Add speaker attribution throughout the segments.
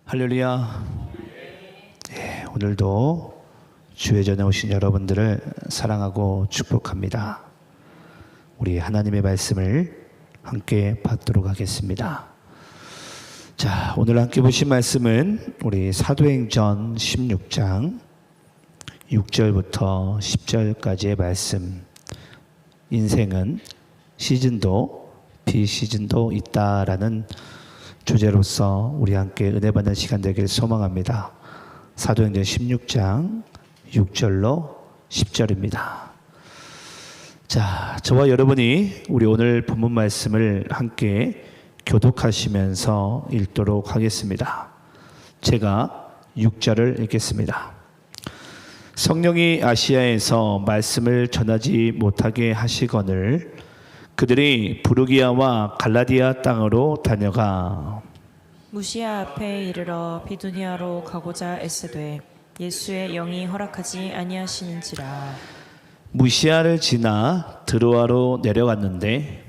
Speaker 1: 할렐루야. 네, 오늘도 주의 전에 오신 여러분들을 사랑하고 축복합니다. 우리 하나님의 말씀을 함께 받도록 하겠습니다. 자, 오늘 함께 보신 말씀은 우리 사도행전 16장 6절부터 10절까지의 말씀. 인생은 시즌도 비시즌도 있다라는 주제로서 우리 함께 은혜 받는 시간 되기를 소망합니다. 사도행전 16장 6절로 10절입니다. 자, 저와 여러분이 우리 오늘 본문 말씀을 함께 교독하시면서 읽도록 하겠습니다. 제가 6절을 읽겠습니다. 성령이 아시아에서 말씀을 전하지 못하게 하시거늘 그들이 부르기아와 갈라디아 땅으로 다녀가
Speaker 2: 무시아 앞에 이르러 비두니아로 가고자 애쓰되 예수의 영이 허락하지 아니하시는지라.
Speaker 1: 무시아를 지나 드로아로 내려갔는데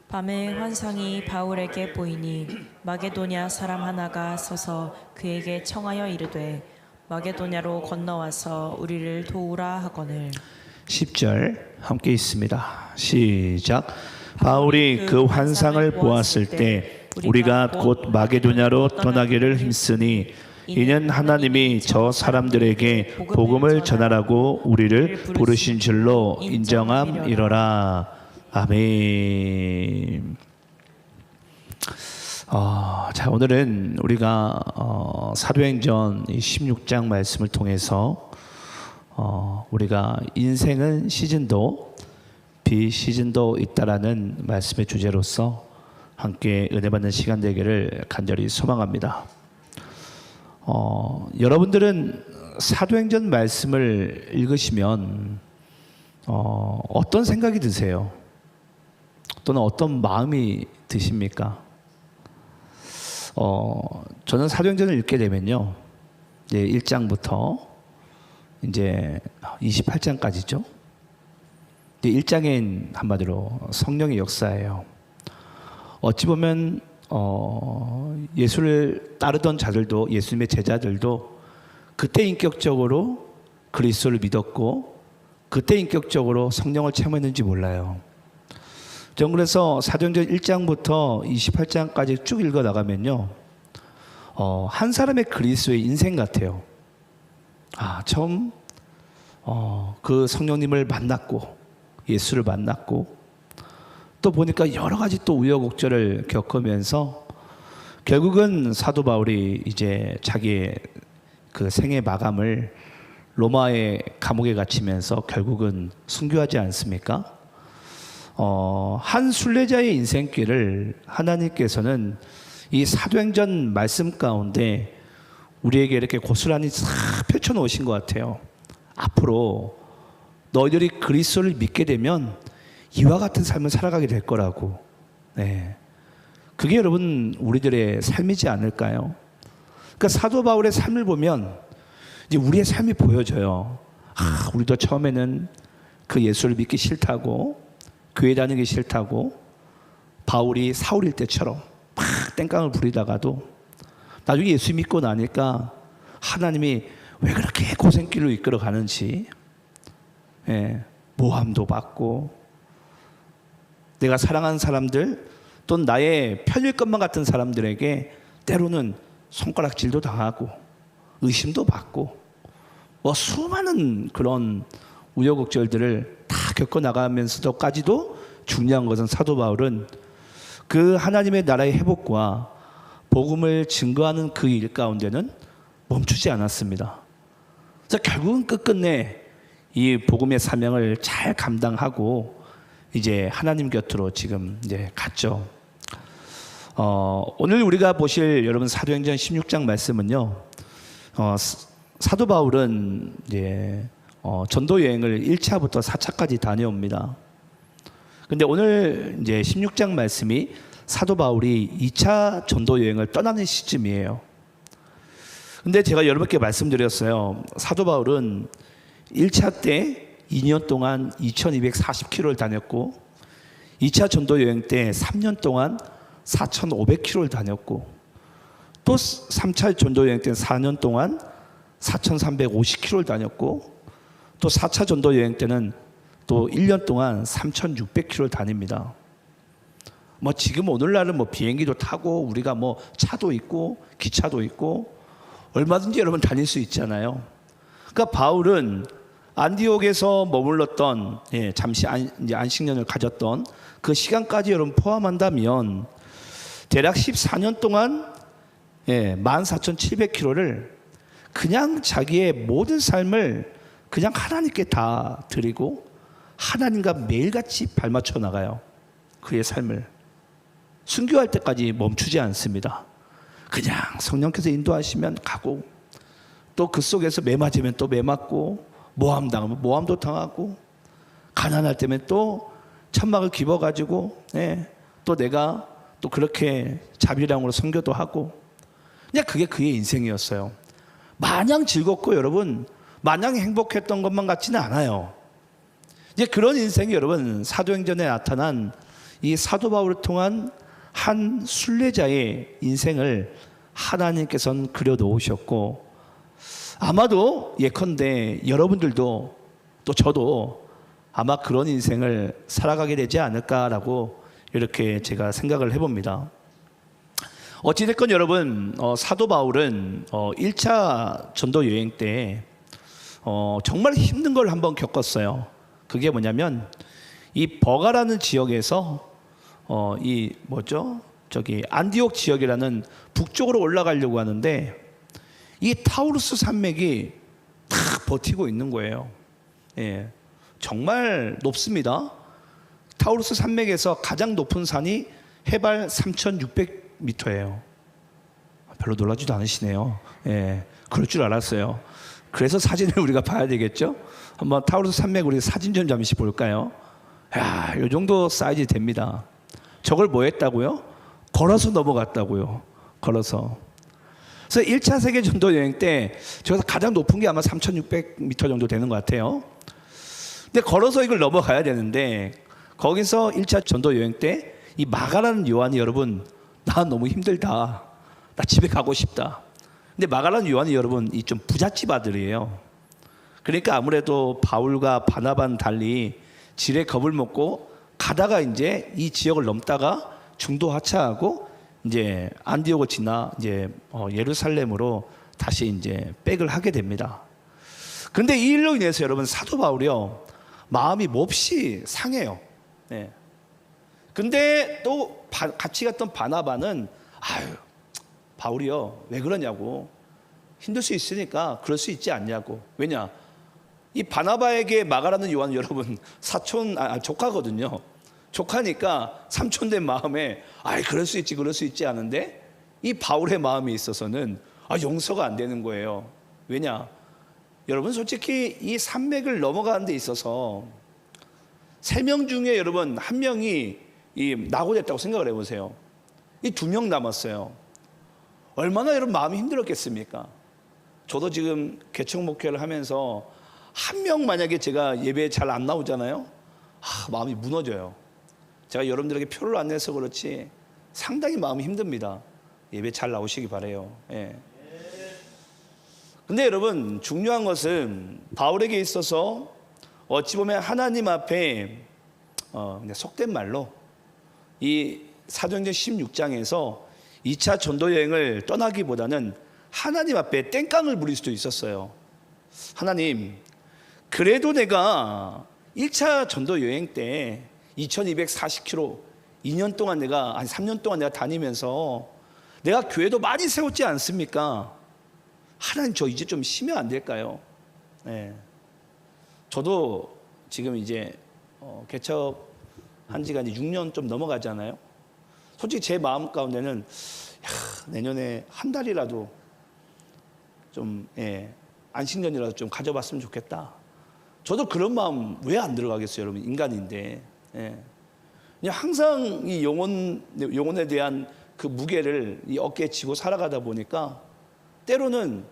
Speaker 2: 밤에 환상이 바울에게 보이니 마게도냐 사람 하나가 서서 그에게 청하여 이르되 마게도냐로 건너와서 우리를 도우라 하거늘.
Speaker 1: 10절 함께 있습니다. 시작. 바울이 그 환상을 보았을 때 우리가 곧 마게도냐로 떠나기를 힘쓰니 이는 하나님이 저 사람들에게 복음을 전하라고 우리를 부르신 줄로 인정함이러라. 아멘. 자, 오늘은 우리가 사도행전 16장 말씀을 통해서 우리가 인생은 시즌도 비시즌도 있다라는 말씀의 주제로서 함께 은혜 받는 시간 되기를 간절히 소망합니다. 여러분들은 사도행전 말씀을 읽으시면 어떤 생각이 드세요? 또는 어떤 마음이 드십니까? 저는 사도행전을 읽게 되면요, 이제 1장부터 이제 28장까지죠. 1장엔 한마디로 성령의 역사예요. 어찌 보면 예수를 따르던 자들도, 예수님의 제자들도 그때 인격적으로 그리스도를 믿었고 그때 인격적으로 성령을 체험했는지 몰라요. 저는 그래서 사도행전 1장부터 28장까지 쭉 읽어 나가면요, 한 사람의 그리스도의 인생 같아요. 처음 그 성령님을 만났고 예수를 만났고 또 보니까 여러 가지 또 우여곡절을 겪으면서 결국은 사도 바울이 이제 자기의 그 생애 마감을 로마의 감옥에 갇히면서 결국은 순교하지 않습니까? 한 순례자의 인생길을 하나님께서는 이 사도행전 말씀 가운데 우리에게 이렇게 고스란히 싹 펼쳐놓으신 것 같아요. 앞으로 너희들이 그리스도를 믿게 되면 이와 같은 삶을 살아가게 될 거라고. 네. 그게 여러분 우리들의 삶이지 않을까요? 그러니까 사도 바울의 삶을 보면 이제 우리의 삶이 보여져요. 우리도 처음에는 그 예수를 믿기 싫다고, 교회 다니기 싫다고, 바울이 사울일 때처럼 막 땡깡을 부리다가도 나중에 예수 믿고 나니까 하나님이 왜 그렇게 고생길로 이끌어 가는지, 모함도 받고 내가 사랑하는 사람들 또 나의 편일 것만 같은 사람들에게 때로는 손가락질도 당하고 의심도 받고 수많은 그런 우여곡절들을 다 겪어나가면서도까지도 중요한 것은 사도 바울은 그 하나님의 나라의 회복과 복음을 증거하는 그 일 가운데는 멈추지 않았습니다. 그래서 결국은 끝끝내 이 복음의 사명을 잘 감당하고 이제 하나님 곁으로 지금 이제 갔죠. 오늘 우리가 보실 여러분 사도행전 16장 말씀은요, 사도 바울은 이제 전도 여행을 1차부터 4차까지 다녀옵니다. 근데 오늘 이제 16장 말씀이 사도 바울이 2차 전도 여행을 떠나는 시점이에요. 근데 제가 여러분께 말씀드렸어요. 사도 바울은 1차 때 2년 동안 2240km를 다녔고 2차 전도 여행 때 3년 동안 4500km를 다녔고 또 3차 전도 여행 때는 4년 동안 4,350km를 다녔고, 또 4차 전도 여행 때는 또 1년 동안 3,600km를 다닙니다. 뭐 지금 오늘날은 뭐 비행기도 타고 우리가 뭐 차도 있고 기차도 있고 얼마든지 여러분 다닐 수 있잖아요. 그러니까 바울은 안디옥에서 머물렀던, 잠시 이제 안식년을 가졌던 그 시간까지 여러분 포함한다면 대략 14년 동안 14,700km를 그냥 자기의 모든 삶을 그냥 하나님께 다 드리고 하나님과 매일같이 발맞춰 나가요. 그의 삶을 순교할 때까지 멈추지 않습니다. 그냥 성령께서 인도하시면 가고, 또 그 속에서 매 맞으면 또 매 맞고, 모함 당하면 모함도 당하고, 가난할 때면 또 천막을 집어가지고 또 내가 또 그렇게 자비량으로 선교도 하고, 그냥 그게 그의 인생이었어요. 마냥 즐겁고 여러분 마냥 행복했던 것만 같지는 않아요. 이제 그런 인생이 여러분 사도행전에 나타난 이 사도 바울을 통한 한 순례자의 인생을 하나님께서는 그려놓으셨고, 아마도 예컨대 여러분들도 또 저도 아마 그런 인생을 살아가게 되지 않을까라고 이렇게 제가 생각을 해봅니다. 어찌됐건 여러분, 사도 바울은 1차 전도 여행 때 정말 힘든 걸 한번 겪었어요. 그게 뭐냐면 이 버가라는 지역에서 이 뭐죠? 저기 안디옥 지역이라는 북쪽으로 올라가려고 하는데 이 타우루스 산맥이 다 버티고 있는 거예요. 정말 높습니다. 타우루스 산맥에서 가장 높은 산이 해발 3,600m예요. 별로 놀라지도 않으시네요. 그럴 줄 알았어요. 그래서 사진을 우리가 봐야 되겠죠? 한번 타우루스 산맥 우리 사진 좀 잠시 볼까요? 야, 이 정도 사이즈 됩니다. 저걸 뭐 했다고요? 걸어서 넘어갔다고요. 걸어서. 그래서 1차 세계 전도 여행 때 저기서 가장 높은 게 아마 3,600m 정도 되는 것 같아요. 근데 걸어서 이걸 넘어가야 되는데 거기서 1차 전도 여행 때 이 마가라는 요한이 여러분, 나 너무 힘들다, 나 집에 가고 싶다. 근데 마가라는 요한이 여러분 이 좀 부잣집 아들이에요. 그러니까 아무래도 바울과 바나바는 달리 지레 겁을 먹고 가다가 이제 이 지역을 넘다가 중도 하차하고 이제 안디옥을 지나 이제 예루살렘으로 다시 이제 백을 하게 됩니다. 그런데 이 일로 인해서 여러분 사도 바울이요 마음이 몹시 상해요. 근데 또 같이 갔던 바나바는 아유 바울이요 왜 그러냐고, 힘들 수 있으니까 그럴 수 있지 않냐고. 왜냐, 이 바나바에게 마가라는 요한은 여러분 조카거든요. 조카니까 삼촌된 마음에 그럴 수 있지 않은데 이 바울의 마음에 있어서는 용서가 안 되는 거예요. 왜냐, 여러분 솔직히 이 산맥을 넘어가는 데 있어서 3명 중에 여러분 1명이 이 낙오됐다고 생각을 해보세요. 이 2명 남았어요. 얼마나 여러분 마음이 힘들었겠습니까? 저도 지금 개척 목회를 하면서 1명 만약에 제가 예배에 잘 안 나오잖아요. 마음이 무너져요. 제가 여러분들에게 표를 안 내서 그렇지 상당히 마음이 힘듭니다. 예배 잘 나오시기 바라요. 근데 여러분 중요한 것은 바울에게 있어서 어찌 보면 하나님 앞에 그냥 속된 말로 이 사도행전 16장에서 2차 전도 여행을 떠나기보다는 하나님 앞에 땡깡을 부릴 수도 있었어요. 하나님, 그래도 내가 1차 전도 여행 때 2240km 2년 동안 3년 동안 내가 다니면서 내가 교회도 많이 세웠지 않습니까? 하나님, 저 이제 좀 쉬면 안 될까요? 저도 지금 이제 개척한 지가 이제 6년 좀 넘어가잖아요. 솔직히 제 마음 가운데는 내년에 한 달이라도 좀 안식년이라도 좀 가져봤으면 좋겠다. 저도 그런 마음 왜 안 들어가겠어요, 여러분? 인간인데. 그냥 항상 이 영혼에 대한 그 무게를 이 어깨에 지고 살아가다 보니까 때로는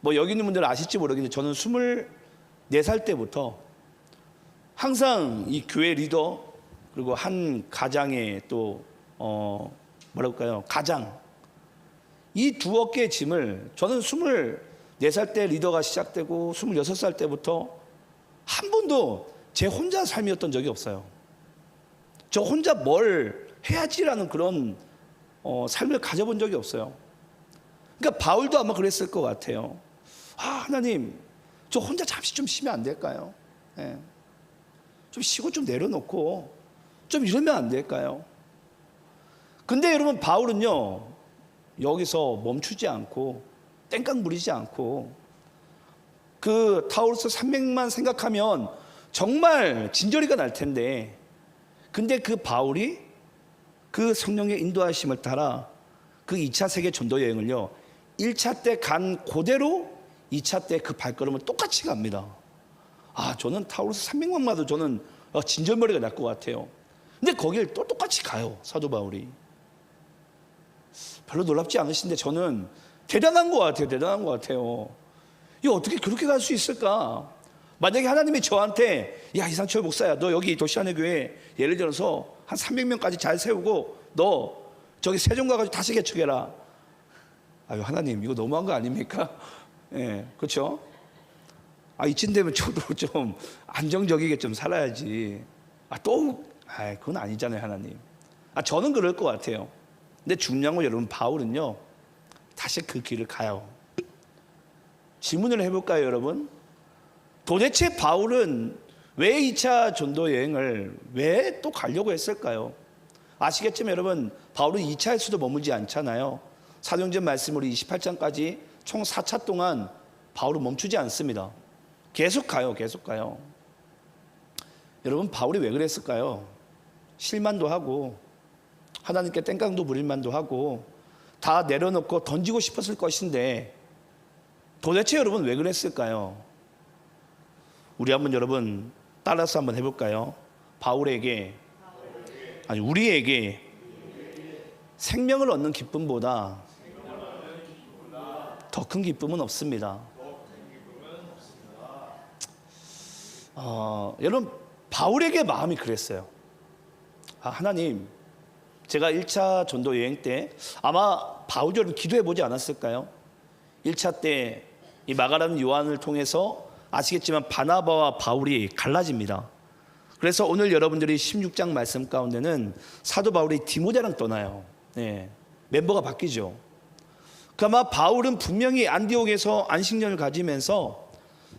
Speaker 1: 뭐 여기 있는 분들은 아실지 모르겠는데 저는 24살 때부터 항상 이 교회 리더 그리고 한 가장의 또 뭐랄까요, 가장 이 두 어깨의 짐을 저는 24살 때 리더가 시작되고 26살 때부터 한 번도 제 혼자 삶이었던 적이 없어요. 저 혼자 뭘 해야지라는 그런 삶을 가져본 적이 없어요. 그러니까 바울도 아마 그랬을 것 같아요. 하나님, 저 혼자 잠시 좀 쉬면 안 될까요? 예. 좀 쉬고 좀 내려놓고 좀 이러면 안 될까요? 근데 여러분, 바울은요 여기서 멈추지 않고 땡깡 부리지 않고 그 타우루스 산맥만 생각하면 정말 진저리가 날 텐데, 근데 그 바울이 그 성령의 인도하심을 따라 그 2차 세계 전도 여행을요 1차 때 간 그대로 2차 때 그 발걸음을 똑같이 갑니다. 저는 타우루스 산맥만 봐도 저는 진절머리가 날 것 같아요. 근데 거길 또 똑같이 가요, 사도 바울이. 별로 놀랍지 않으신데 저는 대단한 것 같아요. 대단한 것 같아요. 이거 어떻게 그렇게 갈 수 있을까? 만약에 하나님이 저한테, 야, 이상철 목사야, 너 여기 도시안의 교회 예를 들어서 한 300명까지 잘 세우고 너 저기 세종 가가지고 다시 개척해라. 아유, 하나님, 이거 너무한 거 아닙니까? 예, 그렇죠? 이쯤 되면 저도 좀 안정적이게 좀 살아야지. 그건 아니잖아요, 하나님. 저는 그럴 것 같아요. 근데 중요한 건 여러분, 바울은요 다시 그 길을 가요. 질문을 해볼까요, 여러분? 도대체 바울은 왜 2차 전도 여행을 왜 또 가려고 했을까요? 아시겠지만 여러분, 바울은 2차에서도 머물지 않잖아요. 사도행전 말씀으로 28장까지 총 4차 동안 바울은 멈추지 않습니다. 계속 가요. 계속 가요. 여러분, 바울이 왜 그랬을까요? 실만도 하고 하나님께 땡깡도 부릴 만도 하고 다 내려놓고 던지고 싶었을 것인데 도대체 여러분 왜 그랬을까요? 우리 한번 여러분 따라서 한번 해볼까요? 우리에게 생명을 얻는 기쁨보다 더 큰 기쁨은 없습니다. 여러분, 바울에게 마음이 그랬어요. 하나님, 제가 1차 전도 여행 때 아마 바울이 여러분 기도해 보지 않았을까요? 1차 때 이 마가라는 요한을 통해서 아시겠지만 바나바와 바울이 갈라집니다. 그래서 오늘 여러분들이 16장 말씀 가운데는 사도 바울이 디모데랑 떠나요. 네, 멤버가 바뀌죠. 아마 바울은 분명히 안디옥에서 안식년을 가지면서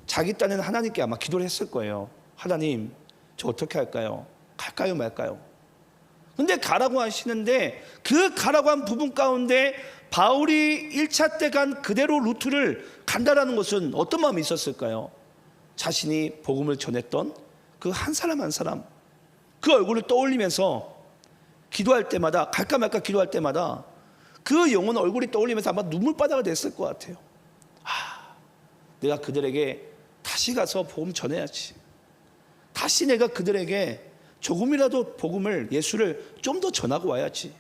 Speaker 1: 자기 딴에는 하나님께 아마 기도를 했을 거예요. 하나님, 저 어떻게 할까요? 갈까요, 말까요? 근데 가라고 하시는데 그 가라고 한 부분 가운데 바울이 1차 때 간 그대로 루트를 간다라는 것은 어떤 마음이 있었을까요? 자신이 복음을 전했던 그 한 사람 한 사람, 그 얼굴을 떠올리면서 기도할 때마다, 갈까 말까 기도할 때마다 그 영혼 얼굴이 떠올리면서 아마 눈물바다가 됐을 것 같아요. 내가 그들에게 다시 가서 복음 전해야지. 다시 내가 그들에게 조금이라도 복음을, 예수를 좀 더 전하고 와야지.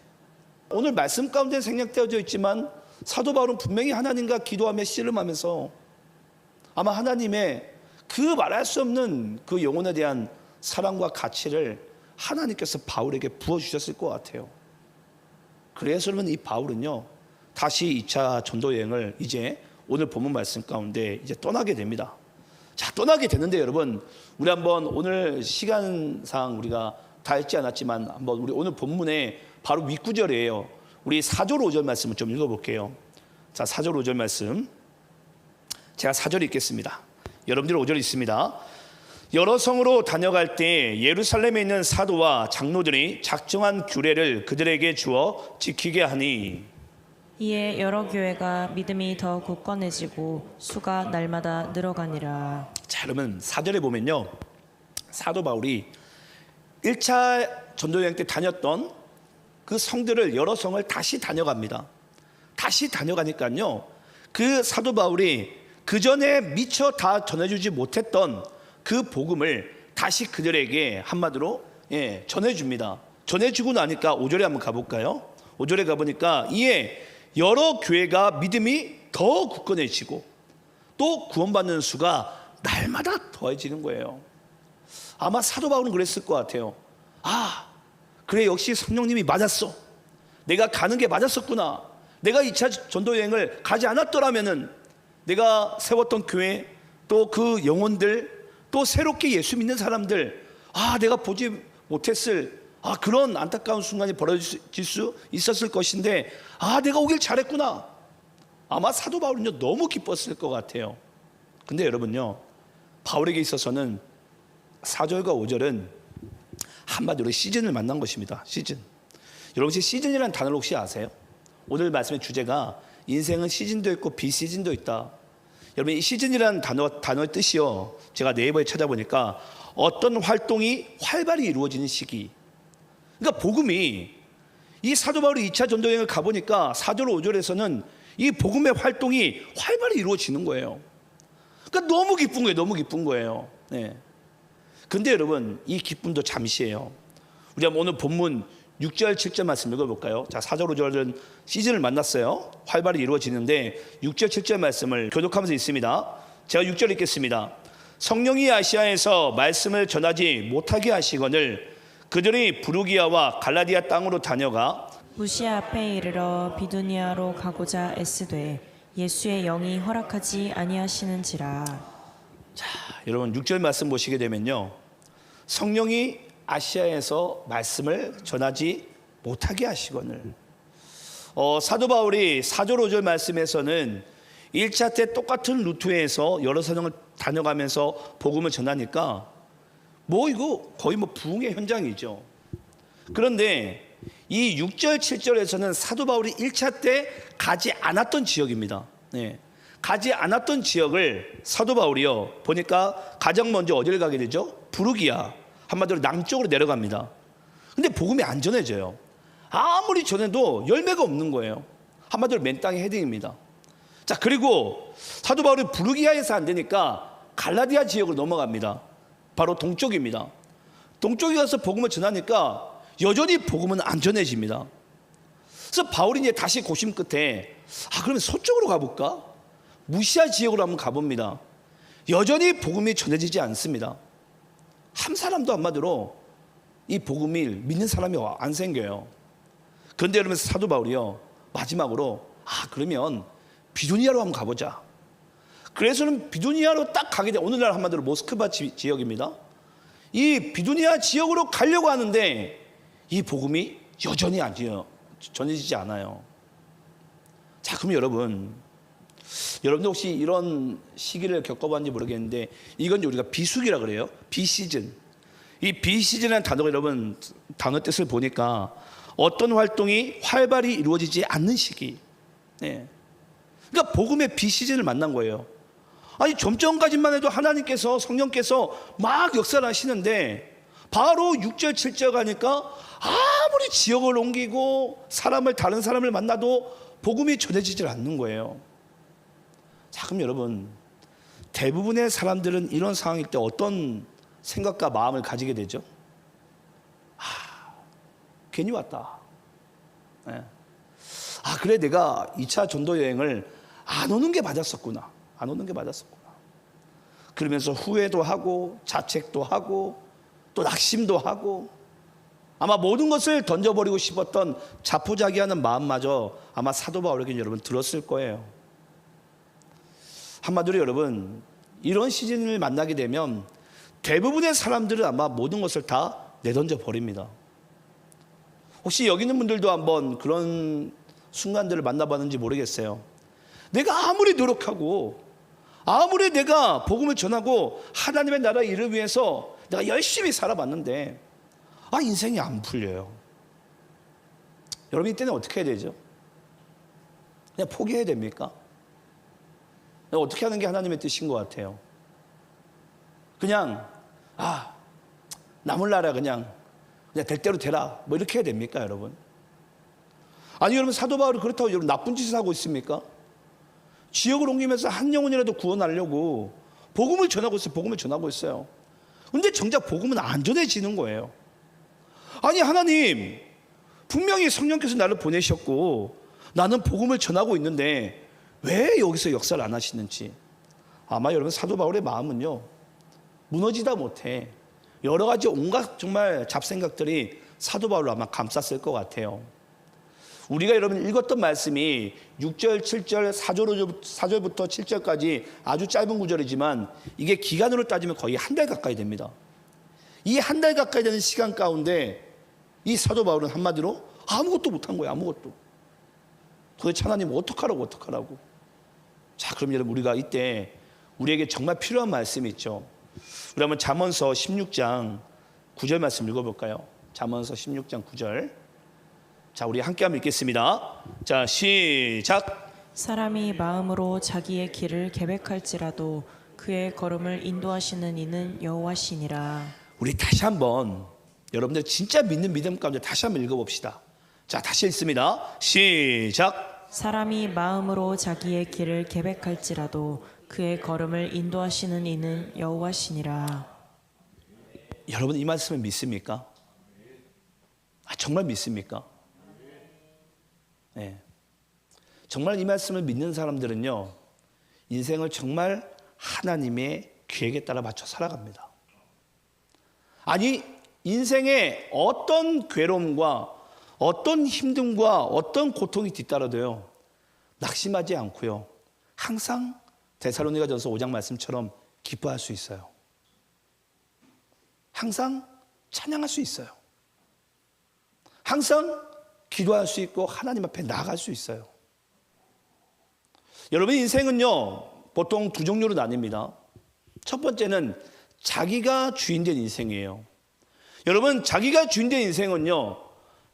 Speaker 1: 오늘 말씀 가운데 생략되어져 있지만 사도 바울은 분명히 하나님과 기도하며 씨름하면서 아마 하나님의 그 말할 수 없는 그 영혼에 대한 사랑과 가치를 하나님께서 바울에게 부어주셨을 것 같아요. 그래서 그러면 이 바울은요 다시 2차 전도 여행을 이제 오늘 본문 말씀 가운데 이제 떠나게 됩니다. 자, 떠나게 되는데 여러분, 우리 한번 오늘 시간상 우리가 다 읽지 않았지만 한번 우리 오늘 본문에 바로 윗구절이에요. 우리 4절 5절 말씀을 좀 읽어볼게요. 자, 4절 5절 말씀, 제가 4절 읽겠습니다. 여러분들 5절 있습니다. 여러 성으로 다녀갈 때 예루살렘에 있는 사도와 장로들이 작정한 규례를 그들에게 주어 지키게 하니
Speaker 2: 이에 여러 교회가 믿음이 더 굳건해지고 수가 날마다 늘어가니라.
Speaker 1: 자, 그러면 4절에 보면요, 사도 바울이 1차 전도여행 때 다녔던 그 성들을, 여러 성을 다시 다녀갑니다. 다시 다녀가니까요, 그 사도 바울이 그 전에 미처 다 전해주지 못했던 그 복음을 다시 그들에게 한마디로 전해줍니다. 전해주고 나니까 5절에 한번 가볼까요? 5절에 가보니까 이에 여러 교회가 믿음이 더 굳건해지고 또 구원받는 수가 날마다 더해지는 거예요. 아마 사도 바울은 그랬을 것 같아요. 그래, 역시 성령님이 맞았어. 내가 가는 게 맞았었구나. 내가 2차 전도 여행을 가지 않았더라면은 내가 세웠던 교회, 또 그 영혼들, 또 새롭게 예수 믿는 사람들, 내가 보지 못했을 그런 안타까운 순간이 벌어질 수 있었을 것인데, 내가 오길 잘했구나. 아마 사도 바울은요 너무 기뻤을 것 같아요. 근데 여러분요, 바울에게 있어서는 4절과 5절은 한마디로 시즌을 만난 것입니다. 시즌. 여러분 혹시 시즌이라는 단어를 혹시 아세요? 오늘 말씀의 주제가 인생은 시즌도 있고 비시즌도 있다. 여러분 이 시즌이라는 단어의 뜻이요, 제가 네이버에 찾아보니까 어떤 활동이 활발히 이루어지는 시기. 그러니까 복음이, 이 사도 바울이 2차 전도 여행을 가보니까 4절 5절에서는 이 복음의 활동이 활발히 이루어지는 거예요. 그러니까 너무 기쁜 거예요. 너무 기쁜 거예요. 네. 근데 여러분 이 기쁨도 잠시예요. 우리가 오늘 본문 6절 7절 말씀 읽어볼까요? 자, 4절 5절은 시즌을 만났어요. 활발히 이루어지는데 6절 7절 말씀을 교독하면서 있습니다. 제가 6절 읽겠습니다. 성령이 아시아에서 말씀을 전하지 못하게 하시거늘 그들이 부르기아와 갈라디아 땅으로 다녀가
Speaker 2: 무시아 앞에 이르러 비두니아로 가고자 애쓰되 예수의 영이 허락하지 아니하시는지라.
Speaker 1: 여러분 6절 말씀 보시게 되면요, 성령이 아시아에서 말씀을 전하지 못하게 하시거늘. 사도 바울이 4절 5절 말씀에서는 1차 때 똑같은 루트에서 여러 사정을 다녀가면서 복음을 전하니까 이거 거의 부흥의 현장이죠. 그런데 이 6절 7절에서는 사도 바울이 1차 때 가지 않았던 지역입니다. 네. 가지 않았던 지역을 사도 바울이요 보니까 가장 먼저 어디를 가게 되죠? 부르기아, 한마디로 남쪽으로 내려갑니다. 근데 복음이 안 전해져요. 아무리 전해도 열매가 없는 거예요. 한마디로 맨 땅의 헤딩입니다. 자, 그리고 사도 바울이 부르기아에서 안 되니까 갈라디아 지역으로 넘어갑니다. 바로 동쪽입니다. 동쪽에 가서 복음을 전하니까 여전히 복음은 안 전해집니다. 그래서 바울이 이제 다시 고심 끝에 그러면 서쪽으로 가볼까? 무시아 지역으로 한번 가봅니다. 여전히 복음이 전해지지 않습니다. 한 사람도 한마디로 이 복음을 믿는 사람이 안 생겨요. 그런데 여러분 사도 바울이요 마지막으로 그러면 비두니아로 한번 가보자. 그래서는 비두니아로 딱 가게 돼. 오늘날 한마디로 모스크바 지역입니다. 이 비두니아 지역으로 가려고 하는데 이 복음이 여전히 전해지지 않아요. 자, 그럼 여러분들 혹시 이런 시기를 겪어봤는지 모르겠는데 이건 우리가 비수기라 그래요. 비시즌. 이 비시즌이라는 단어가 여러분 단어 뜻을 보니까 어떤 활동이 활발히 이루어지지 않는 시기. 네. 그러니까 복음의 비시즌을 만난 거예요. 좀 전까지만 해도 하나님께서 성령께서 막 역사를 하시는데 바로 6절 7절 가니까 아무리 지역을 옮기고 다른 사람을 만나도 복음이 전해지질 않는 거예요. 자, 그럼 여러분 대부분의 사람들은 이런 상황일 때 어떤 생각과 마음을 가지게 되죠? 괜히 왔다. 네. 그래 내가 2차 전도 여행을 안 오는 게 맞았었구나. 그러면서 후회도 하고 자책도 하고 또 낙심도 하고 아마 모든 것을 던져버리고 싶었던 자포자기하는 마음마저 아마 사도 바울에게 여러분 들었을 거예요. 한마디로 여러분 이런 시즌을 만나게 되면 대부분의 사람들은 아마 모든 것을 다 내던져 버립니다. 혹시 여기 있는 분들도 한번 그런 순간들을 만나봤는지 모르겠어요. 내가 아무리 노력하고 아무리 내가 복음을 전하고 하나님의 나라 일을 위해서 내가 열심히 살아봤는데 인생이 안 풀려요. 여러분 이때는 어떻게 해야 되죠? 그냥 포기해야 됩니까? 어떻게 하는 게 하나님의 뜻인 것 같아요? 그냥 나 몰라라 그냥 될 대로 되라 이렇게 해야 됩니까 여러분? 여러분 사도 바울이 그렇다고 여러분 나쁜 짓을 하고 있습니까? 지역을 옮기면서 한 영혼이라도 구원하려고 복음을 전하고 있어요. 근데 정작 복음은 안 전해지는 거예요. 하나님 분명히 성령께서 나를 보내셨고 나는 복음을 전하고 있는데 왜 여기서 역사를 안 하시는지. 아마 여러분 사도 바울의 마음은요 무너지다 못해 여러 가지 온갖 정말 잡생각들이 사도 바울을 아마 감쌌을 것 같아요. 우리가 여러분 읽었던 말씀이 6절, 7절, 4절부터 7절까지 아주 짧은 구절이지만 이게 기간으로 따지면 거의 한 달 가까이 됩니다. 이 한 달 가까이 되는 시간 가운데 이 사도 바울은 한마디로 아무것도 못한 거예요. 아무것도. 도대체 하나님 어떡하라고. 자, 그럼 여러분 우리가 이때 우리에게 정말 필요한 말씀이 있죠. 우리 한번 잠언서 16장 9절 말씀 읽어볼까요? 잠언서 16장 9절. 자, 우리 함께 한번 읽겠습니다. 자, 시작.
Speaker 2: 사람이 마음으로 자기의 길을 계획할지라도 그의 걸음을 인도하시는 이는 여호와시니라.
Speaker 1: 우리 다시 한번 여러분들 진짜 믿는 믿음 가운데 다시 한번 읽어봅시다. 자, 다시 읽습니다. 시작.
Speaker 2: 사람이 마음으로 자기의 길을 계획할지라도 그의 걸음을 인도하시는 이는 여호와시니라.
Speaker 1: 여러분 이 말씀을 믿습니까? 정말 믿습니까? 네. 정말 이 말씀을 믿는 사람들은요, 인생을 정말 하나님의 계획에 따라 맞춰 살아갑니다. 아니, 인생의 어떤 괴로움과 어떤 힘듦과 어떤 고통이 뒤따라도요, 낙심하지 않고요, 항상 데살로니가전서 5장 말씀처럼 기뻐할 수 있어요. 항상 찬양할 수 있어요. 항상 기도할 수 있고 하나님 앞에 나아갈 수 있어요. 여러분 인생은요, 보통 두 종류로 나뉩니다. 첫 번째는 자기가 주인된 인생이에요. 여러분, 자기가 주인된 인생은요,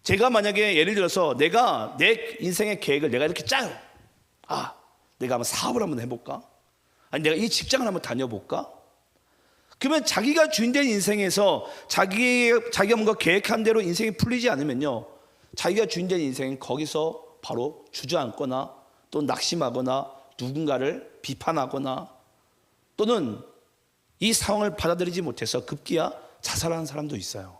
Speaker 1: 제가 만약에 예를 들어서 내가 내 인생의 계획을 내가 이렇게 짜요. 내가 한번 사업을 한번 해볼까? 아니, 내가 이 직장을 한번 다녀볼까? 그러면 자기가 주인된 인생에서 자기가 뭔가 계획한 대로 인생이 풀리지 않으면요, 자기가 주인된 인생은 거기서 바로 주저앉거나 또 낙심하거나 누군가를 비판하거나 또는 이 상황을 받아들이지 못해서 급기야 자살하는 사람도 있어요.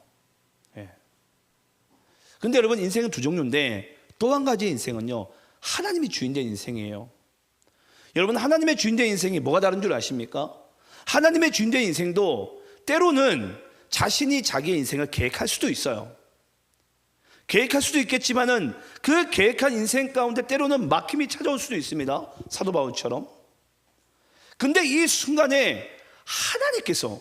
Speaker 1: 근데 여러분 인생은 두 종류인데 또 한 가지 인생은요, 하나님이 주인된 인생이에요. 여러분 하나님의 주인된 인생이 뭐가 다른 줄 아십니까? 하나님의 주인된 인생도 때로는 자신이 자기의 인생을 계획할 수도 있어요. 계획할 수도 있겠지만은 그 계획한 인생 가운데 때로는 막힘이 찾아올 수도 있습니다. 사도 바울처럼. 근데 이 순간에 하나님께서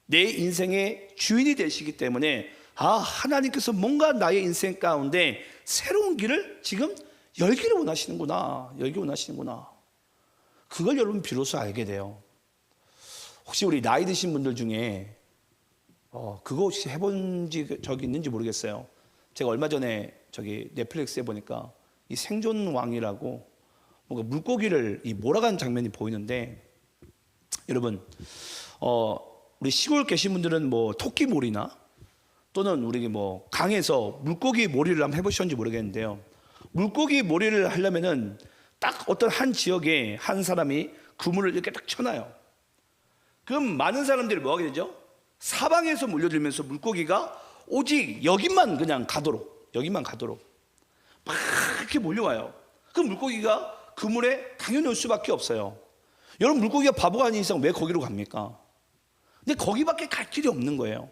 Speaker 1: 내 인생의 주인이 되시기 때문에 하나님께서 뭔가 나의 인생 가운데 새로운 길을 지금 열기를 원하시는구나. 그걸 여러분 비로소 알게 돼요. 혹시 우리 나이 드신 분들 중에 그거 혹시 해본 적이 있는지 모르겠어요. 제가 얼마 전에 넷플릭스에 보니까 이 생존왕이라고 뭔가 물고기를 몰아가는 장면이 보이는데, 여러분 우리 시골 계신 분들은 뭐 토끼몰이나 또는 우리 강에서 물고기 몰이를 한번 해보셨는지 모르겠는데요. 물고기 몰이를 하려면은 딱 어떤 한 지역에 한 사람이 그물을 이렇게 딱 쳐놔요. 그럼 많은 사람들이 뭐 하게 되죠? 사방에서 몰려들면서 물고기가 오직 여기만 가도록 막 이렇게 몰려와요. 그 물고기가 그물에 당연히 올 수밖에 없어요. 여러분 물고기가 바보가 아닌 이상 왜 거기로 갑니까? 근데 거기밖에 갈 길이 없는 거예요.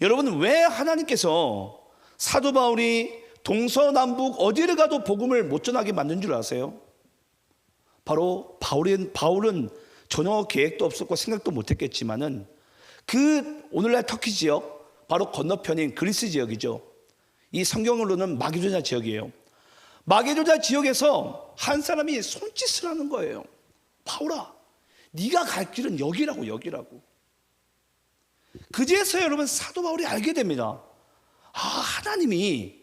Speaker 1: 여러분 왜 하나님께서 사도 바울이 동서남북 어디를 가도 복음을 못 전하게 만든 줄 아세요? 바로 바울은 전혀 계획도 없었고 생각도 못했겠지만은 그 오늘날 터키 지역 바로 건너편인 그리스 지역이죠. 이 성경으로는 마게도냐 지역이에요. 마게도냐 지역에서 한 사람이 손짓을 하는 거예요. 바울아, 네가 갈 길은 여기라고. 그제서 여러분 사도 바울이 알게 됩니다. 하나님이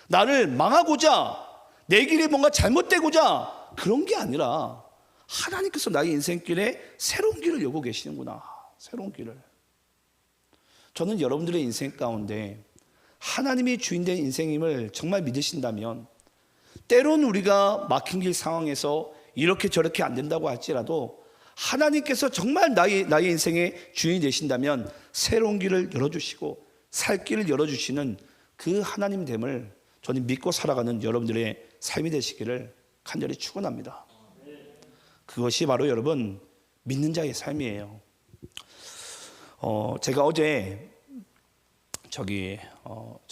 Speaker 1: 나를 망하고자 내 길이 뭔가 잘못되고자 그런 게 아니라 하나님께서 나의 인생길에 새로운 길을 열고 계시는구나. 새로운 길을. 저는 여러분들의 인생 가운데 하나님이 주인된 인생임을 정말 믿으신다면, 때론 우리가 막힌 길 상황에서 이렇게 저렇게 안 된다고 할지라도 하나님께서 정말 나의 인생의 주인이 되신다면 새로운 길을 열어주시고 살 길을 열어주시는 그 하나님됨을 저는 믿고 살아가는 여러분들의 삶이 되시기를 간절히 축원합니다. 그것이 바로 여러분 믿는 자의 삶이에요. 제가 어제 저희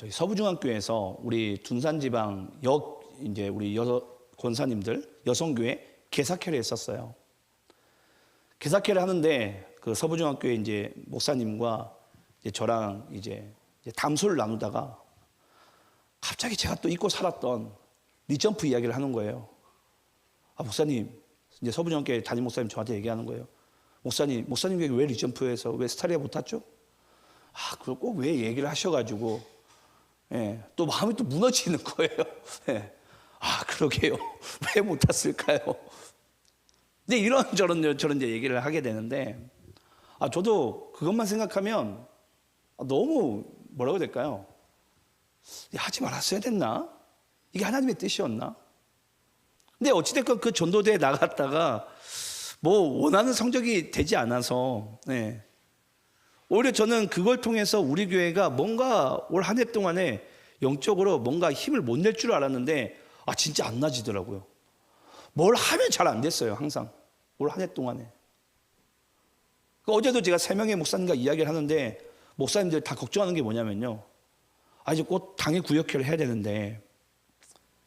Speaker 1: 서부중앙교회에서 우리 둔산지방 이제 우리 권사님들 여성교회 개사회를 했었어요. 개사회를 하는데 그 서부중앙교회 이제 목사님과 이제 저랑 이제 담소를 나누다가 갑자기 제가 또 잊고 살았던 리점프 이야기를 하는 거예요. 아, 목사님, 이제 서부중앙교회 담임 목사님 저한테 얘기하는 거예요. 목사님 왜 리점프에서 왜 스타리아 못 탔죠? 아, 그걸 꼭 왜 얘기를 하셔가지고, 예, 또 마음이 또 무너지는 거예요. 예. 아, 그러게요. 왜 못 탔을까요? 근데 저런 이제 얘기를 하게 되는데, 아, 저도 그것만 생각하면 너무 뭐라고 해야 될까요? 하지 말았어야 됐나? 이게 하나님의 뜻이었나? 근데 어찌됐건 그 전도대에 나갔다가 뭐 원하는 성적이 되지 않아서, 네. 오히려 저는 그걸 통해서 우리 교회가 뭔가 올 한 해 동안에 영적으로 뭔가 힘을 못 낼 줄 알았는데, 아, 진짜 안 나지더라고요. 뭘 하면 잘 안 됐어요, 항상. 올 한 해 동안에. 어제도 제가 3명의 목사님과 이야기를 하는데, 목사님들 다 걱정하는 게 뭐냐면요. 아, 이제 곧 당일 구역회를 해야 되는데,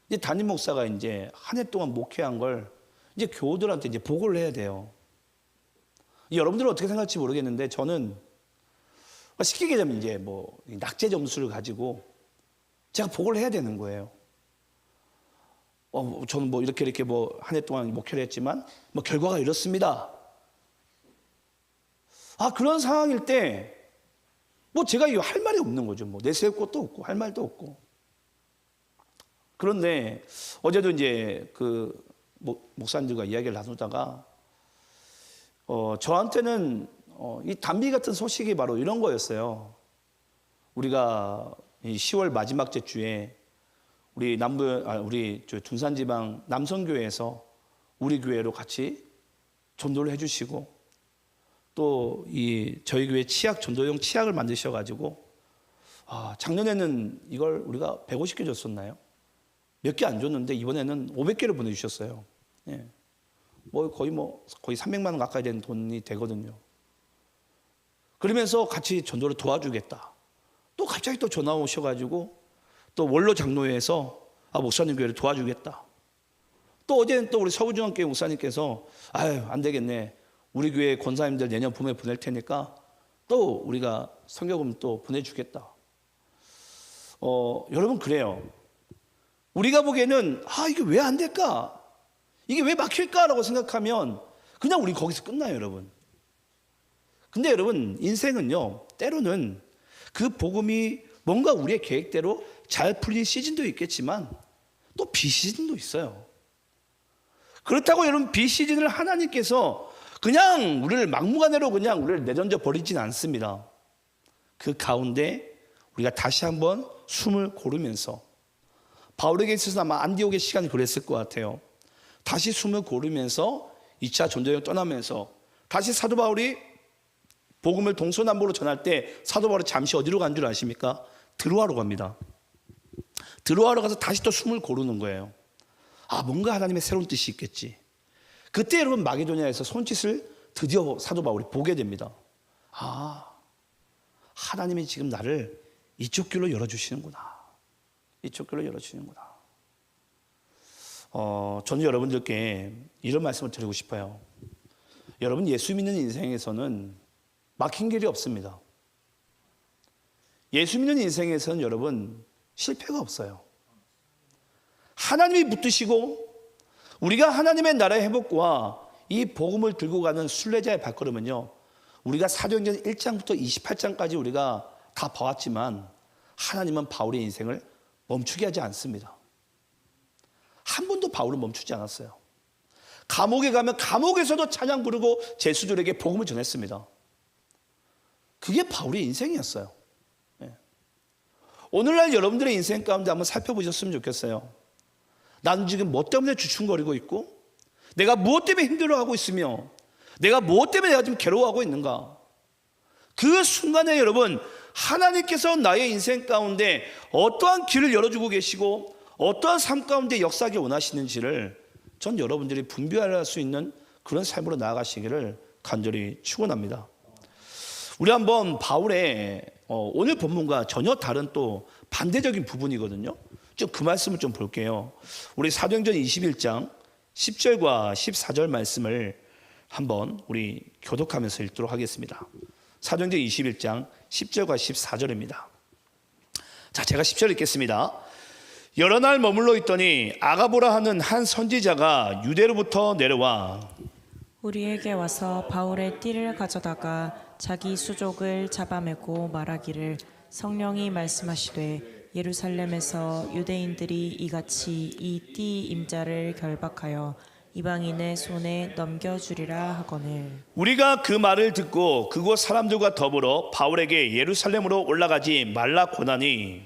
Speaker 1: 이제 담임 목사가 이제 한 해 동안 목회한 걸 이제 교우들한테 이제 보고를 해야 돼요. 여러분들은 어떻게 생각할지 모르겠는데, 저는 쉽게 얘기하면 이제 뭐 낙제 점수를 가지고 제가 보고를 해야 되는 거예요. 저는 뭐 이렇게 뭐 한 해 동안 목회를 했지만 뭐 결과가 이렇습니다. 아, 그런 상황일 때 뭐 제가 할 말이 없는 거죠. 뭐 내세울 것도 없고 할 말도 없고. 그런데 어제도 이제 그 목사님들과 이야기를 나누다가 저한테는 이 단비 같은 소식이 바로 이런 거였어요. 우리가 이 10월 마지막 주에 우리 우리 둔산지방 남성교회에서 우리 교회로 같이 전도를 해주시고 또 저희 교회 전도용 치약을 만드셔가지고 작년에는 이걸 우리가 150개 줬었나요? 몇 개 안 줬는데 이번에는 500개를 보내주셨어요. 예. 거의 300만 원 가까이 되는 돈이 되거든요. 그러면서 같이 전도를 도와주겠다. 또 갑자기 또 전화 오셔가지고 또 원로 장로회에서 목사님 교회를 도와주겠다. 또 어제는 또 우리 서부중앙교회 목사님께서 아유, 안 되겠네. 우리 교회 권사님들 내년 봄에 보낼 테니까 또 우리가 선교금 또 보내주겠다. 여러분, 그래요. 우리가 보기에는 이게 왜 안 될까? 이게 왜 막힐까라고 생각하면 그냥 우리 거기서 끝나요, 여러분. 근데 여러분, 인생은요, 때로는 그 복음이 뭔가 우리의 계획대로 잘 풀린 시즌도 있겠지만 또 비시즌도 있어요. 그렇다고 여러분, 비시즌을 하나님께서 그냥 우리를 막무가내로 그냥 우리를 내던져 버리진 않습니다. 그 가운데 우리가 다시 한번 숨을 고르면서, 바울에게 있어서 아마 안디옥의 시간이 그랬을 것 같아요. 다시 숨을 고르면서 2차 전도여행 떠나면서 다시 사도 바울이 복음을 동서남북으로 전할 때 사도 바울이 잠시 어디로 간 줄 아십니까? 드로아로 갑니다. 드로아로 가서 다시 또 숨을 고르는 거예요. 뭔가 하나님의 새로운 뜻이 있겠지. 그때 여러분, 마게도냐에서 손짓을 드디어 사도 바울이 보게 됩니다. 하나님이 지금 나를 이쪽 길로 열어주시는구나. 이쪽 길로 열어주시는구나. 저는 여러분들께 이런 말씀을 드리고 싶어요. 여러분, 예수 믿는 인생에서는 막힌 길이 없습니다. 예수 믿는 인생에서는 여러분, 실패가 없어요. 하나님이 붙드시고 우리가 하나님의 나라의 회복과 이 복음을 들고 가는 순례자의 발걸음은요, 우리가 사도행전 1장부터 28장까지 우리가 다 봐왔지만 하나님은 바울의 인생을 멈추게 하지 않습니다. 한 번도 바울은 멈추지 않았어요. 감옥에 가면 감옥에서도 찬양 부르고 제수들에게 복음을 전했습니다. 그게 바울의 인생이었어요. 오늘날 여러분들의 인생 가운데 한번 살펴보셨으면 좋겠어요. 나는 지금 뭐 때문에 주춤거리고 있고, 내가 무엇 때문에 힘들어하고 있으며, 내가 무엇 때문에 내가 지금 괴로워하고 있는가. 그 순간에 여러분, 하나님께서 나의 인생 가운데 어떠한 길을 열어주고 계시고 어떠한 삶 가운데 역사하기 원하시는지를 전 여러분들이 분별할 수 있는 그런 삶으로 나아가시기를 간절히 축원합니다. 우리 한번 바울의 오늘 본문과 전혀 다른 또 반대적인 부분이거든요. 좀 그 말씀을 좀 볼게요. 우리 사도행전 21장 10절과 14절 말씀을 한번 우리 교독하면서 읽도록 하겠습니다. 사도행전 21장 10절과 14절입니다. 자, 제가 10절 읽겠습니다. 여러 날 머물러 있더니 아가보라 하는 한 선지자가 유대로부터 내려와
Speaker 2: 우리에게 와서 바울의 띠를 가져다가 자기 수족을 잡아매고 말하기를 성령이 말씀하시되 예루살렘에서 유대인들이 이같이 이 띠 임자를 결박하여 이방인의 손에 넘겨주리라 하거늘
Speaker 1: 우리가 그 말을 듣고 그곳 사람들과 더불어 바울에게 예루살렘으로 올라가지 말라 고나니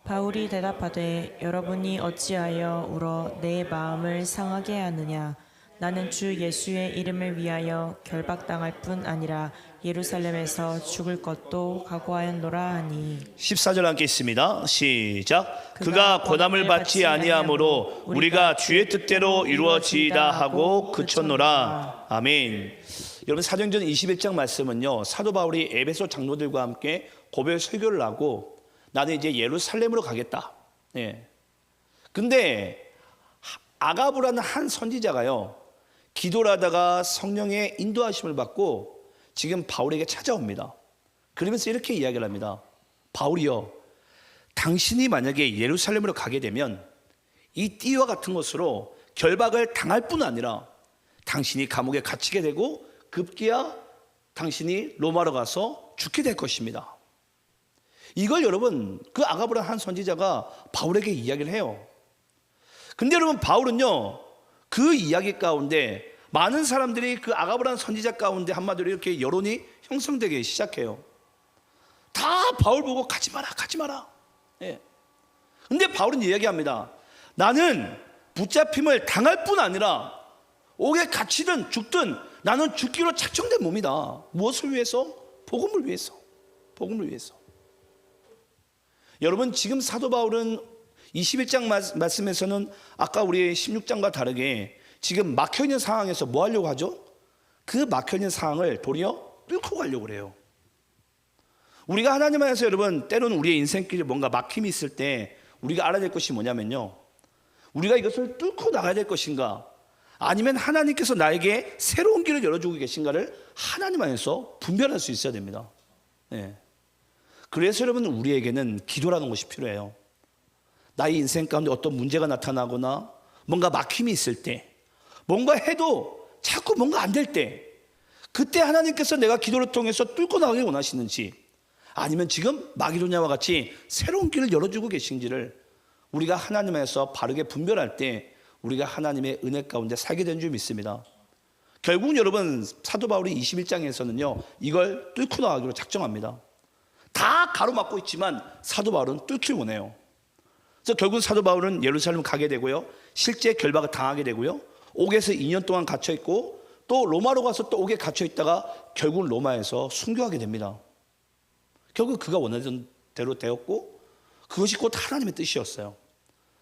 Speaker 2: 바울이 대답하되 여러분이 어찌하여 울어 내 마음을 상하게 하느냐 나는 주 예수의 이름을 위하여 결박당할 뿐 아니라 예루살렘에서 죽을 것도 각오하였노라 하니
Speaker 1: 14절 함께 있습니다. 시작. 그가 고난을 받지 아니하므로 우리가 주의 뜻대로 이루어지이다 하고 그쳤노라. 아멘. 여러분 사도행전 21장 말씀은요, 사도 바울이 에베소 장로들과 함께 고별 설교를 하고 나는 이제 예루살렘으로 가겠다. 예. 근데 아가브라는 한 선지자가요, 기도를 하다가 성령의 인도하심을 받고 지금 바울에게 찾아옵니다. 그러면서 이렇게 이야기를 합니다. 바울이여, 당신이 만약에 예루살렘으로 가게 되면 이 띠와 같은 것으로 결박을 당할 뿐 아니라 당신이 감옥에 갇히게 되고 급기야 당신이 로마로 가서 죽게 될 것입니다. 이걸 여러분 그 아가브라 한 선지자가 바울에게 이야기를 해요. 근데 여러분 바울은요, 그 이야기 가운데 많은 사람들이 그 아가브라는 선지자 가운데 한마디로 이렇게 여론이 형성되기 시작해요. 다 바울 보고 가지 마라, 가지 마라. 예. 근데 바울은 이야기합니다. 나는 붙잡힘을 당할 뿐 아니라 옥에 갇히든 죽든 나는 죽기로 작정된 몸이다. 무엇을 위해서? 복음을 위해서. 복음을 위해서. 여러분 지금 사도 바울은 21장 말씀에서는 아까 우리 16장과 다르게 지금 막혀있는 상황에서 뭐 하려고 하죠? 그 막혀있는 상황을 도리어 뚫고 가려고 그래요. 우리가 하나님 안에서 여러분 때로는 우리의 인생길에 뭔가 막힘이 있을 때 우리가 알아야 될 것이 뭐냐면요, 우리가 이것을 뚫고 나가야 될 것인가, 아니면 하나님께서 나에게 새로운 길을 열어주고 계신가를 하나님 안에서 분별할 수 있어야 됩니다. 네. 그래서 여러분 우리에게는 기도라는 것이 필요해요. 나의 인생 가운데 어떤 문제가 나타나거나 뭔가 막힘이 있을 때, 뭔가 해도 자꾸 뭔가 안 될 때, 그때 하나님께서 내가 기도를 통해서 뚫고 나가길 원하시는지, 아니면 지금 마게도냐와 같이 새로운 길을 열어주고 계신지를 우리가 하나님 안에서 바르게 분별할 때 우리가 하나님의 은혜 가운데 살게 된 줄 믿습니다. 결국은 여러분 사도 바울이 21장에서는요 이걸 뚫고 나가기로 작정합니다. 다 가로막고 있지만 사도 바울은 뚫길 원해요. 그래서 결국 사도 바울은 예루살렘 가게 되고요, 실제 결박을 당하게 되고요, 옥에서 2년 동안 갇혀 있고 또 로마로 가서 또 옥에 갇혀 있다가 결국 로마에서 순교하게 됩니다. 결국 그가 원하던 대로 되었고 그것이 곧 하나님의 뜻이었어요.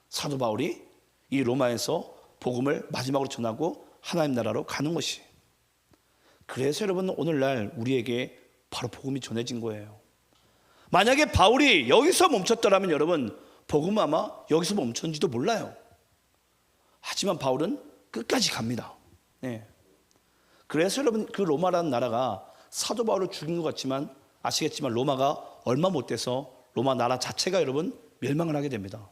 Speaker 1: 사도 바울이 이 로마에서 복음을 마지막으로 전하고 하나님 나라로 가는 것이. 그래서 여러분 오늘날 우리에게 바로 복음이 전해진 거예요. 만약에 바울이 여기서 멈췄더라면 여러분 복음은 아마 여기서 멈췄는지도 몰라요. 하지만 바울은 끝까지 갑니다. 네. 그래서 여러분 그 로마라는 나라가 사도 바울을 죽인 것 같지만 아시겠지만 로마가 얼마 못 돼서 로마 나라 자체가 여러분 멸망을 하게 됩니다.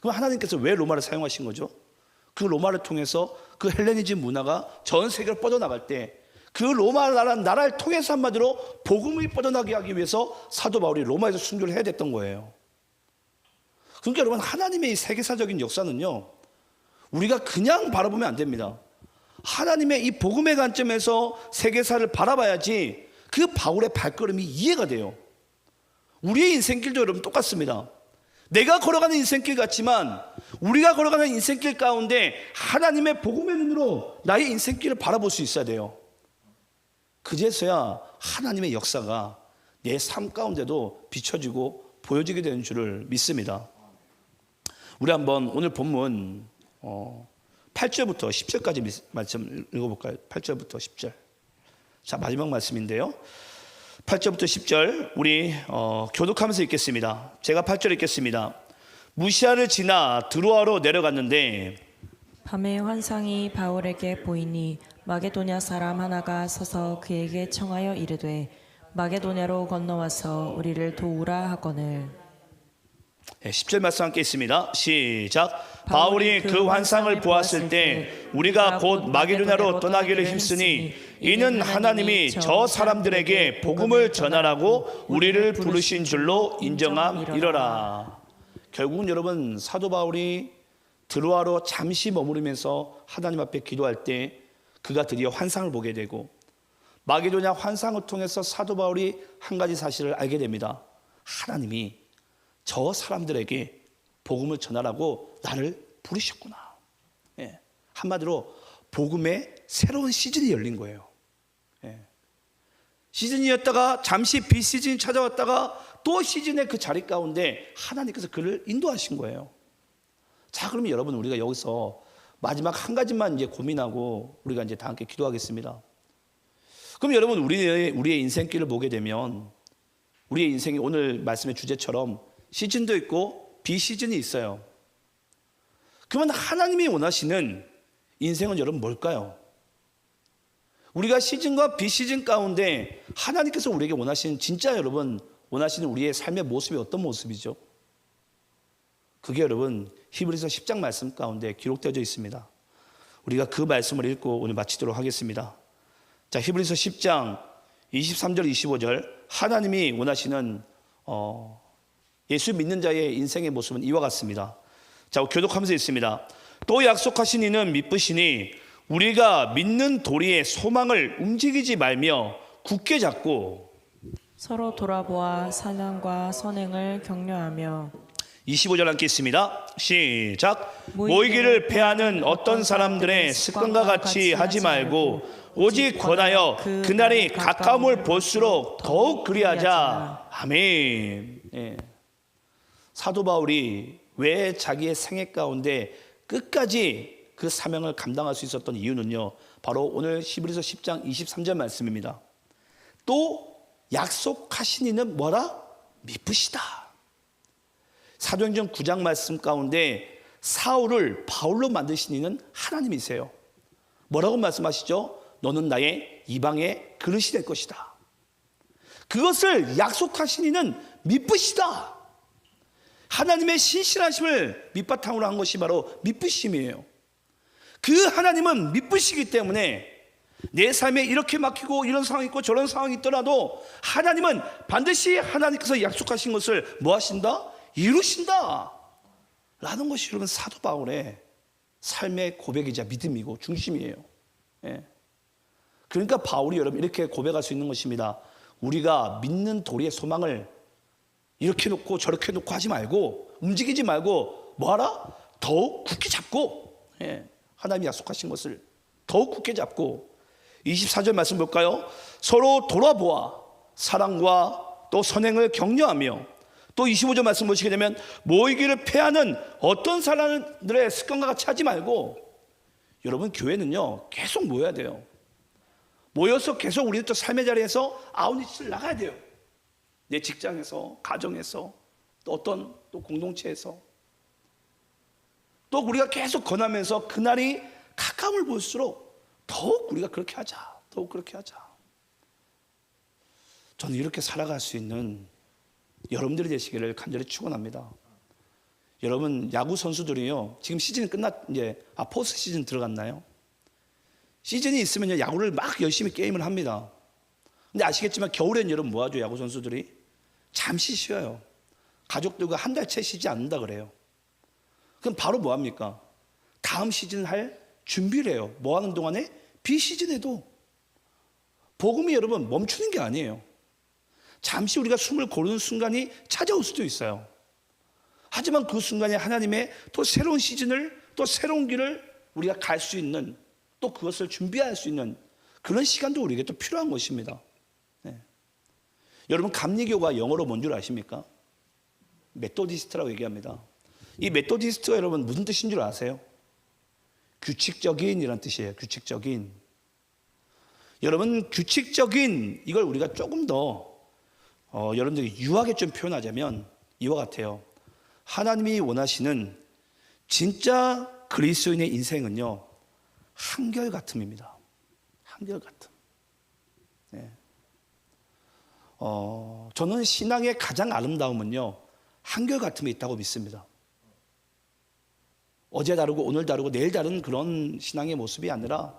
Speaker 1: 그럼 하나님께서 왜 로마를 사용하신 거죠? 그 로마를 통해서 그 헬레니즘 문화가 전 세계로 뻗어나갈 때 그 로마 나라를 통해서 한마디로 복음이 뻗어나게 하기 위해서 사도 바울이 로마에서 순교를 해야 됐던 거예요. 그러니까 여러분 하나님의 이 세계사적인 역사는요 우리가 그냥 바라보면 안 됩니다. 하나님의 이 복음의 관점에서 세계사를 바라봐야지 그 바울의 발걸음이 이해가 돼요. 우리의 인생길도 여러분 똑같습니다. 내가 걸어가는 인생길 같지만 우리가 걸어가는 인생길 가운데 하나님의 복음의 눈으로 나의 인생길을 바라볼 수 있어야 돼요. 그제서야 하나님의 역사가 내 삶 가운데도 비춰지고 보여지게 되는 줄을 믿습니다. 우리 한번 오늘 본문 8절부터 10절까지 말씀 읽어볼까요? 8절부터 10절. 자, 마지막 말씀인데요. 8절부터 10절 우리 교독하면서 읽겠습니다. 제가 8절 읽겠습니다. 무시아를 지나 드로아로 내려갔는데
Speaker 2: 밤에 환상이 바울에게 보이니 마게도냐 사람 하나가 서서 그에게 청하여 이르되 마게도냐로 건너와서 우리를 도우라 하거늘.
Speaker 1: 10절 말씀 함께 있습니다. 시작. 바울이 그 환상을 보았을 때 우리가 곧 마게도냐로 떠나기를 힘쓰니 이는 하나님이 저 사람들에게 복음을 전하라고 우리를 부르신 줄로 인정함이러라. 결국은 여러분 사도 바울이 드로아로 잠시 머무르면서 하나님 앞에 기도할 때 그가 드디어 환상을 보게 되고 마게도냐 환상을 통해서 사도 바울이 한 가지 사실을 알게 됩니다. 하나님이 저 사람들에게 복음을 전하라고 나를 부르셨구나. 예. 한마디로 복음의 새로운 시즌이 열린 거예요. 예. 시즌이었다가 잠시 비시즌이 찾아왔다가 또 시즌의 그 자리 가운데 하나님께서 그를 인도하신 거예요. 자, 그러면 여러분 우리가 여기서 마지막 한 가지만 이제 고민하고 우리가 이제 다 함께 기도하겠습니다. 그럼 여러분 우리의 인생길을 보게 되면 우리의 인생이 오늘 말씀의 주제처럼 시즌도 있고 비시즌이 있어요. 그러면 하나님이 원하시는 인생은 여러분 뭘까요? 우리가 시즌과 비시즌 가운데 하나님께서 우리에게 원하시는 진짜 여러분 원하시는 우리의 삶의 모습이 어떤 모습이죠? 그게 여러분 히브리서 10장 말씀 가운데 기록되어 있습니다. 우리가 그 말씀을 읽고 오늘 마치도록 하겠습니다. 자, 히브리서 10장 23절 25절 하나님이 원하시는 예수 믿는 자의 인생의 모습은 이와 같습니다. 자, 교독하면서 있습니다. 또 약속하신 이는 미쁘시니 우리가 믿는 도리의 소망을 움직이지 말며 굳게 잡고
Speaker 2: 서로 돌아보아 사랑과 선행을 격려하며
Speaker 1: 25절 함께 있습니다. 시작. 모이기를 패하는 어떤 사람들의 습관과 같이 하지 말고 오직 권하여 그날이 가까움을 볼수록 더욱 그리하자. 아멘. 예. 사도 바울이 왜 자기의 생애 가운데 끝까지 그 사명을 감당할 수 있었던 이유는요, 바로 오늘 히브리서 10장 23절 말씀입니다. 또 약속하신 이는 뭐라? 미쁘시다. 사도행전 9장 말씀 가운데 사울을 바울로 만드신 이는 하나님이세요. 뭐라고 말씀하시죠? 너는 나의 이방의 그릇이 될 것이다. 그것을 약속하신 이는 미쁘시다. 하나님의 신실하심을 밑바탕으로 한 것이 바로 미쁘심이에요. 그 하나님은 미쁘시기 때문에 내 삶에 이렇게 막히고 이런 상황이 있고 저런 상황이 있더라도 하나님은 반드시 하나님께서 약속하신 것을 뭐 하신다? 이루신다 라는 것이 여러분 사도 바울의 삶의 고백이자 믿음이고 중심이에요. 예. 그러니까 바울이 여러분 이렇게 고백할 수 있는 것입니다. 우리가 믿는 도리의 소망을 이렇게 놓고 저렇게 놓고 하지 말고 움직이지 말고 뭐하라? 더욱 굳게 잡고, 예. 하나님이 약속하신 것을 더욱 굳게 잡고 24절 말씀 볼까요? 서로 돌아보아 사랑과 또 선행을 격려하며 또 25절 말씀 보시게 되면 모이기를 패하는 어떤 사람들의 습관과 같이 하지 말고, 여러분 교회는요 계속 모여야 돼요. 모여서 계속 우리는 또 삶의 자리에서 아웃리치를 나가야 돼요. 내 직장에서, 가정에서, 또 어떤 또 공동체에서 또 우리가 계속 권하면서 그날이 가까움을 볼수록 더욱 우리가 그렇게 하자, 더욱 그렇게 하자. 저는 이렇게 살아갈 수 있는 여러분들이 되시기를 간절히 축원합니다. 여러분 야구 선수들이요 지금 시즌이 이제 포스트 시즌 들어갔나요? 시즌이 있으면요 야구를 막 열심히 게임을 합니다. 근데 아시겠지만 겨울엔 여러분 뭐 하죠? 야구 선수들이 잠시 쉬어요. 가족들과 한 달째 쉬지 않는다 그래요. 그럼 바로 뭐 합니까? 다음 시즌 할 준비를 해요. 뭐 하는 동안에? 비시즌에도. 복음이 여러분 멈추는 게 아니에요. 잠시 우리가 숨을 고르는 순간이 찾아올 수도 있어요. 하지만 그 순간에 하나님의 또 새로운 시즌을, 또 새로운 길을 우리가 갈 수 있는, 또 그것을 준비할 수 있는 그런 시간도 우리에게 또 필요한 것입니다. 네. 여러분 감리교가 영어로 뭔 줄 아십니까? 메토디스트라고 얘기합니다. 이 메토디스트가 여러분 무슨 뜻인 줄 아세요? 규칙적인 이란 뜻이에요. 규칙적인. 여러분 규칙적인 이걸 우리가 조금 더 여러분들이 유하게 좀 표현하자면 이와 같아요. 하나님이 원하시는 진짜 그리스도인의 인생은요, 한결같음입니다. 한결같음. 네. 저는 신앙의 가장 아름다움은요, 한결같음에 있다고 믿습니다. 어제 다르고 오늘 다르고 내일 다른 그런 신앙의 모습이 아니라,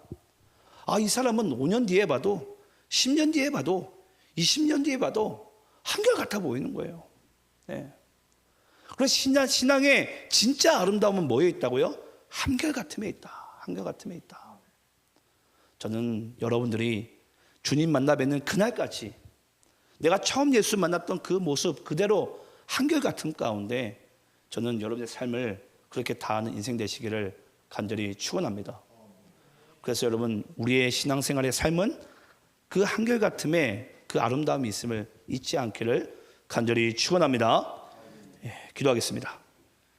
Speaker 1: 이 사람은 5년 뒤에 봐도 10년 뒤에 봐도 20년 뒤에 봐도 한결같아 보이는 거예요. 네. 그래서 신앙의 진짜 아름다움은 뭐에 있다고요? 한결같음에 있다. 한결같음에 있다. 저는 여러분들이 주님 만나 뵙는 그날까지 내가 처음 예수 만났던 그 모습 그대로 한결같음 가운데 저는 여러분의 삶을 그렇게 다하는 인생 되시기를 간절히 축원합니다. 그래서 여러분, 우리의 신앙생활의 삶은 그 한결같음에 그 아름다움이 있음을 잊지 않기를 간절히 축원합니다. 기도하겠습니다.